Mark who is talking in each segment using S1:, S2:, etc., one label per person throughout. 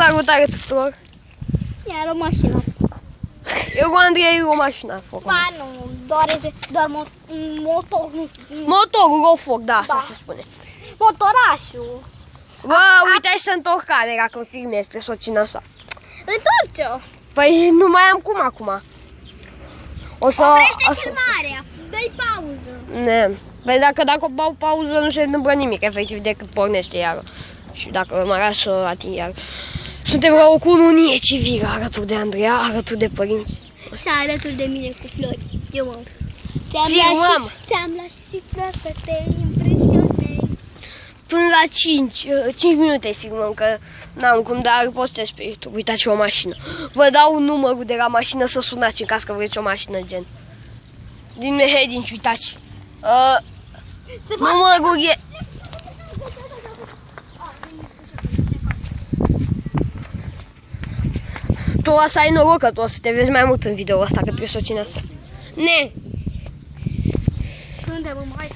S1: Salutare tuturor!
S2: Iar o mașină.
S1: Eu cu Andrei o mașină a foc.
S2: Ba nu, doar motor, nu știu.
S1: Motorul o foc, da, așa se spune.
S2: Motorașul.
S1: Bă, uite să întorc camera când filmez, trebuie să o țin așa.
S2: Întorce-o.
S1: Păi nu mai am cum acum. O să...
S2: Oprește filmarea, dă-i pauză.
S1: Ne. Păi dacă o bau pauză nu se întâmplă nimic, efectiv, decât pornește iară. Și dacă mă las să ating iară. Suntem la o cununie civilă, alături de Andreea, alături de părinți.
S2: Și alături de mine cu flori. Eu mă.
S1: Filmăm.
S2: Ți-am luat și flori să te impresionezi.
S1: Până la 5 minute filmăm, că n-am cum, dar postez pe YouTube. Uitați o mașină. Vă dau numărul de la mașină să sunați în caz că vreți o mașină gen. Din Mehedinci, uitați. Numărul e... Tu o să ai noroc că tu o să te vezi mai mult în video ăsta, că trebuie să o țin asta. Ne!
S2: Unde mă mai?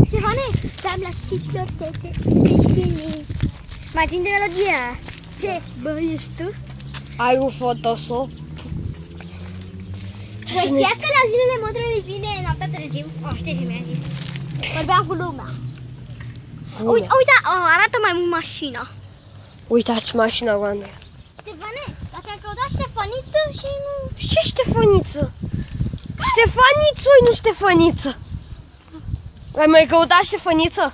S2: Stefane, ți-am luat și flori să te impresionezi. Mai țin de melodia. Ce? Bă, ești tu?
S1: Ai un Photoshop?
S2: Voi știați că la zilele motorului vine noaptea târziu? Ștefii mi-a zis. Vorbeam cu lumea. Uite, arată mai mult mașina.
S1: Uitați mașina cu Andrei.
S2: Stefane, dacă ai căutat Ștefăniță și nu...
S1: Ce Ștefăniță? Ștefăniță, nu Ștefăniță. Ai mai căutat Ștefăniță?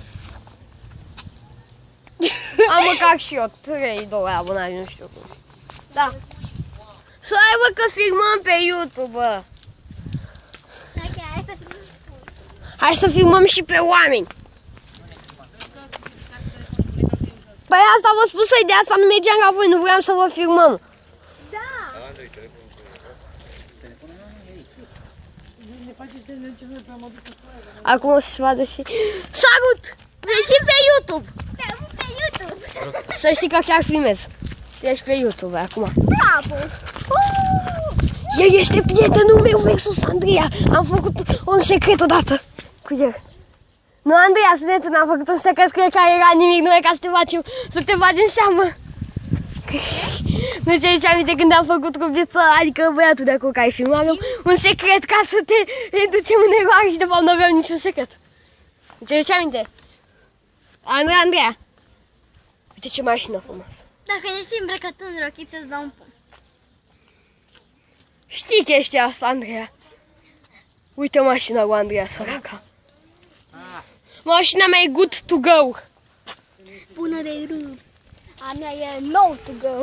S1: Am măcar și eu 3-2 abonați, nu știu cum. Da. Să ai, bă, că filmăm pe YouTube, bă. Hai să filmăm și pe oameni. Păi asta vă spun să-i de asta nu mergeam la voi, nu vreau să vă filmăm.
S2: Da.
S1: Acum o să-și vadă și... Salut! Ești pe YouTube!
S2: Pe YouTube.
S1: Să știi că chiar filmez. Ești pe YouTube acum.
S2: Bravo!
S1: El este prietenul meu versus Andreea. Am făcut un secret odată cu el. Nu, Andreea, spuneți, n-am făcut un secret cu el care era nimic, numai ca să te bagi în seamă. Nu știu ce aminte când am făcut cu viță, adică băiatul de acolo care filmam, un secret ca să te ducem în eroare și de fapt nu aveam niciun secret. Ce aminte? Andreea. Uite ce mașină frumoasă.
S2: Dacă ești îmbrăcat în rochiță, îți dau un pumn.
S1: Știi chestia asta, Andreea. Uite mașina cu Andreea, săraca. Mașina mea e good to go.
S2: Bună de râd. A mea e no to go.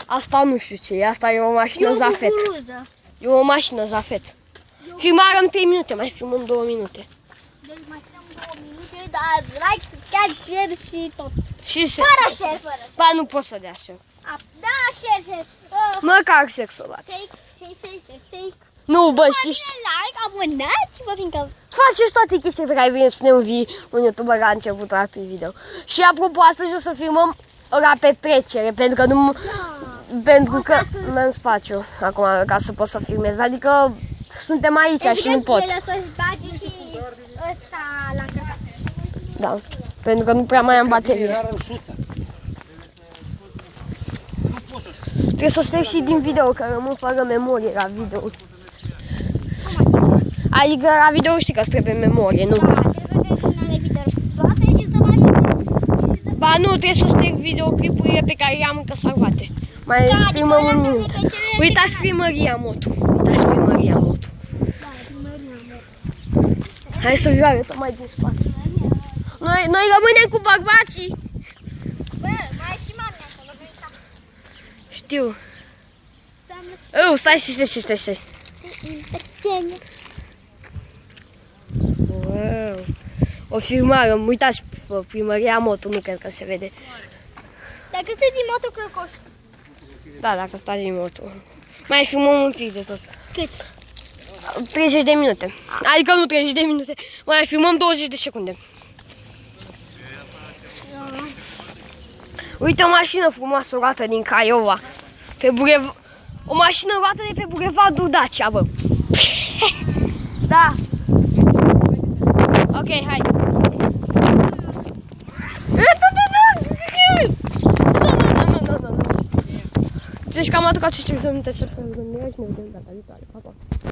S1: Asta nu știu ce e, asta e o mașină Zafet.
S2: Cucuruză.
S1: E o mașină Zafet. Filmăm 3 minute, mai filmăm 2 minute.
S2: Deci mai stăm 2 minute, dar like, chiar share și tot.
S1: Și
S2: Fără share, fără.
S1: Ba, nu pot să dea share.
S2: Da, share.
S1: Măcar share să dați.
S2: Shake.
S1: Nu, bă, știi.
S2: Like, abonați-vă, fiindcă...
S1: Faceți toate chestii pe care vine spune un youtuber la începutul acestui video. Și apropo, astăzi o să filmăm la petrecere, pentru că nu... Pentru că nu am spațiu acum ca să pot să filmez, adică suntem aici și nu pot.
S2: El să-și bage și ăsta la încărcat.
S1: Da, pentru că nu prea mai am baterie. Trebuie să șterg și din video, că rămân fără memorie la video. Adică la video știi că îți trebuie memorie, nu?
S2: Da, trebuie să ștergi video. Toate și să mai...
S1: Ba nu, trebuie să șterg videoclipurile pe care le-am încă salvate. Mai filmăm un minut. Uitați primăria motu. Uitați primăria motu. Hai să vi arătăm mai din spate. Noi rămânem cu bărbații.
S2: Bă, mai și mami acolo, uita.
S1: Știu. Stai. Wow. O filmare, uitați primăria motu, nu cred că se vede.
S2: Dacă stai din moto, cred că
S1: Da, dacă stai din motu. Mai filmăm un pic de tot.
S2: cât?
S1: 30 de minute. Adică nu 30 de minute. Mai filmăm 20 de secunde. Uite o mașină frumoasă luată din Craiova. O mașină luată de pe bulevardul Dacia, bă. Da. Ok, hai. Nu. Deci cam atât ca să știm și noi, să ne vedem data viitoare. Pa, pa.